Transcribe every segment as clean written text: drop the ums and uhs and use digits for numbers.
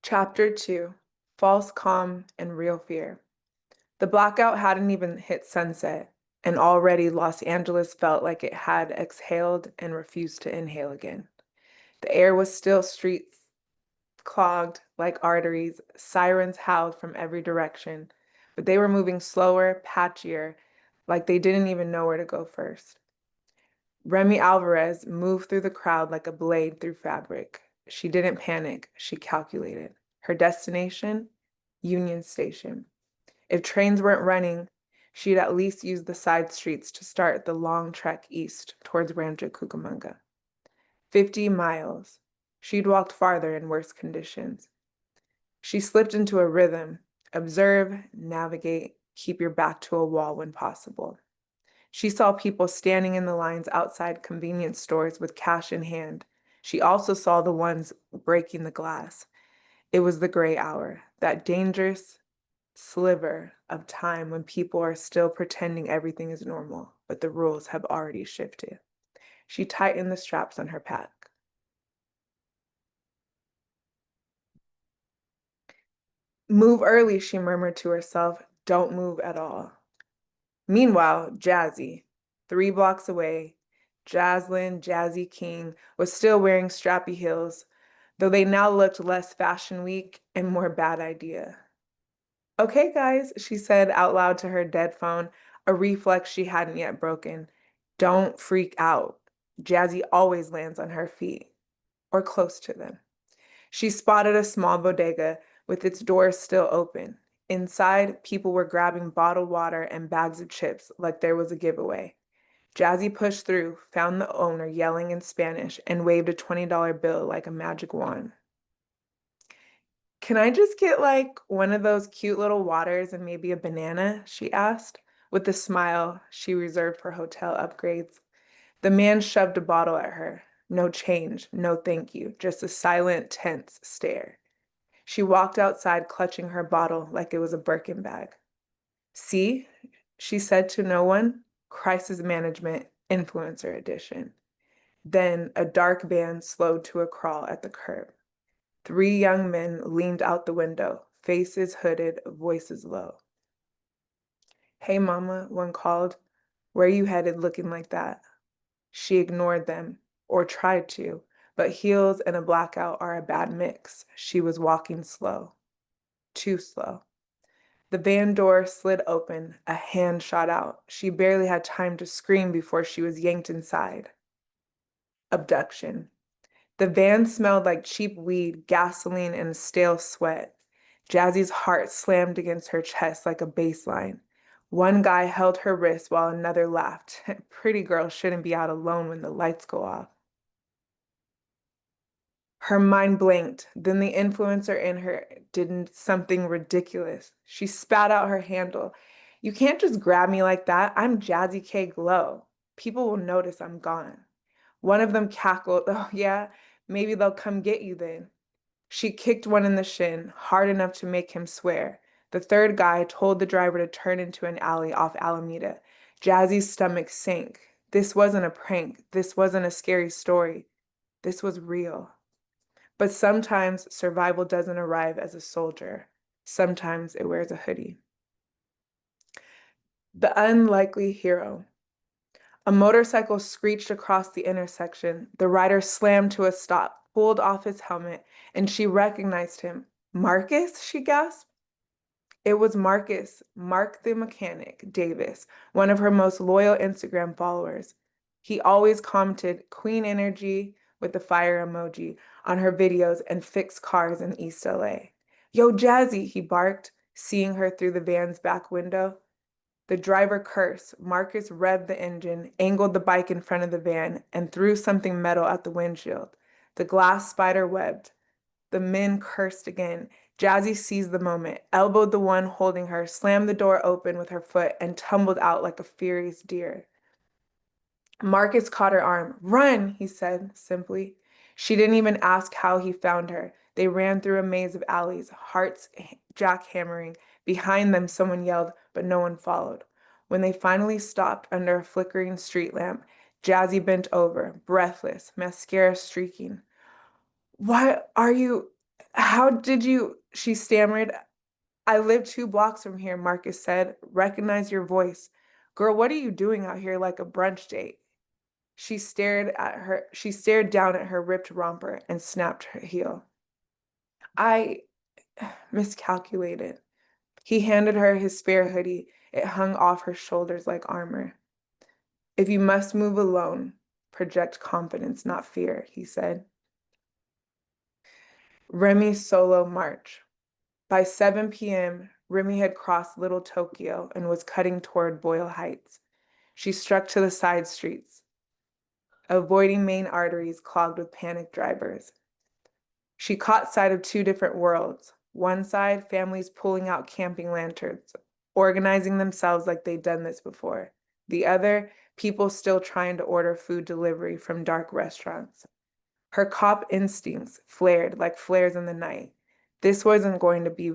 Chapter 2: False Calm and Real Fear. The blackout hadn't even hit sunset, and already Los Angeles felt like it had exhaled and refused to inhale again. The air was still streets clogged like arteries, sirens howled from every direction, but they were moving slower, patchier, like they didn't even know where to go first. Remy Alvarez moved through the crowd like a blade through fabric. She didn't panic, she calculated. Her destination? Union Station. If trains weren't running, she'd at least use the side streets to start the long trek east towards Rancho Cucamonga. 50 miles. She'd walked farther in worse conditions. She slipped into a rhythm. Observe, navigate, keep your back to a wall when possible. She saw people standing in the lines outside convenience stores with cash in hand. She also saw the ones breaking the glass. It was the gray hour, that dangerous sliver of time when people are still pretending everything is normal, but the rules have already shifted. She tightened the straps on her pack. Move early, she murmured to herself. Don't move at all. Meanwhile, Jazzy, 3 blocks away, Jaslyn Jazzy King was still wearing strappy heels, though they now looked less fashion week and more bad idea. Okay, guys, she said out loud to her dead phone, a reflex she hadn't yet broken. Don't freak out. Jazzy always lands on her feet, or close to them. She spotted a small bodega with its doors still open. Inside, people were grabbing bottled water and bags of chips like there was a giveaway. Jazzy pushed through, found the owner yelling in Spanish, and waved a $20 bill like a magic wand. Can I just get like one of those cute little waters and maybe a banana? She asked, with the smile she reserved for hotel upgrades. The man shoved a bottle at her. No change, no thank you, just a silent, tense stare. She walked outside clutching her bottle like it was a Birkin bag. See, she said to no one, crisis management, influencer edition. Then a dark van slowed to a crawl at the curb. 3 young men leaned out the window, faces hooded, voices low. Hey, Mama, one called. Where you headed looking like that? She ignored them, or tried to, but heels and a blackout are a bad mix. She was walking slow, too slow. The van door slid open, a hand shot out. She barely had time to scream before she was yanked inside. Abduction. The van smelled like cheap weed, gasoline, and stale sweat. Jazzy's heart slammed against her chest like a baseline. One guy held her wrist while another laughed. Pretty girls shouldn't be out alone when the lights go off. Her mind blanked. Then the influencer in her did something ridiculous. She spat out her handle. You can't just grab me like that. I'm Jazzy K Glow. People will notice I'm gone. One of them cackled. Oh, yeah? Maybe they'll come get you then. She kicked one in the shin, hard enough to make him swear. The third guy told the driver to turn into an alley off Alameda. Jazzy's stomach sank. This wasn't a prank. This wasn't a scary story. This was real. But sometimes survival doesn't arrive as a soldier. Sometimes it wears a hoodie. The unlikely hero. A motorcycle screeched across the intersection. The rider slammed to a stop, pulled off his helmet, and she recognized him. Marcus, she gasped. It was Marcus, Mark the mechanic, Davis, one of her most loyal Instagram followers. He always commented Queen Energy with the fire emoji on her videos and fixed cars in East LA. Yo, Jazzy, he barked, seeing her through the van's back window. The driver cursed. Marcus revved the engine, angled the bike in front of the van, and threw something metal at the windshield. The glass spider webbed. The men cursed again. Jazzy seized the moment, elbowed the one holding her, slammed the door open with her foot, and tumbled out like a furious deer. Marcus caught her arm. Run, he said simply. She didn't even ask how he found her. They ran through a maze of alleys, hearts jackhammering. Behind them, someone yelled, but no one followed. When they finally stopped under a flickering street lamp, Jazzy bent over, breathless, mascara streaking. Why are you? How did you? She stammered. I live 2 blocks from here, Marcus said. Recognize your voice. Girl, what are you doing out here like a brunch date? She stared down at her ripped romper and snapped her heel. I miscalculated. He handed her his spare hoodie. It hung off her shoulders like armor. If you must move alone, project confidence, not fear, he said. Remy's solo march. By 7 p.m., Remy had crossed Little Tokyo and was cutting toward Boyle Heights. She struck to the side streets, avoiding main arteries clogged with panicked drivers. She caught sight of 2 different worlds. One side, families pulling out camping lanterns, organizing themselves like they'd done this before. The other, people still trying to order food delivery from dark restaurants. Her cop instincts flared like flares in the night. This wasn't going to be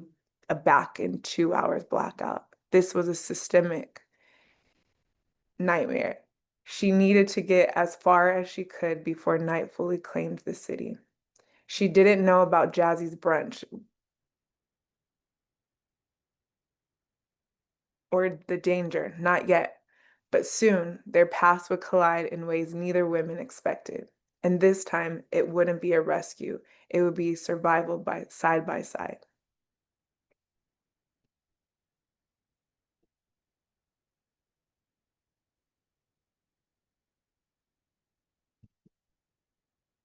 a back in 2 hours blackout. This was a systemic nightmare. She needed to get as far as she could before night fully claimed the city. She didn't know about Jazzy's brunch or the danger, not yet. But soon, their paths would collide in ways neither woman expected. And this time, it wouldn't be a rescue. It would be survival by side.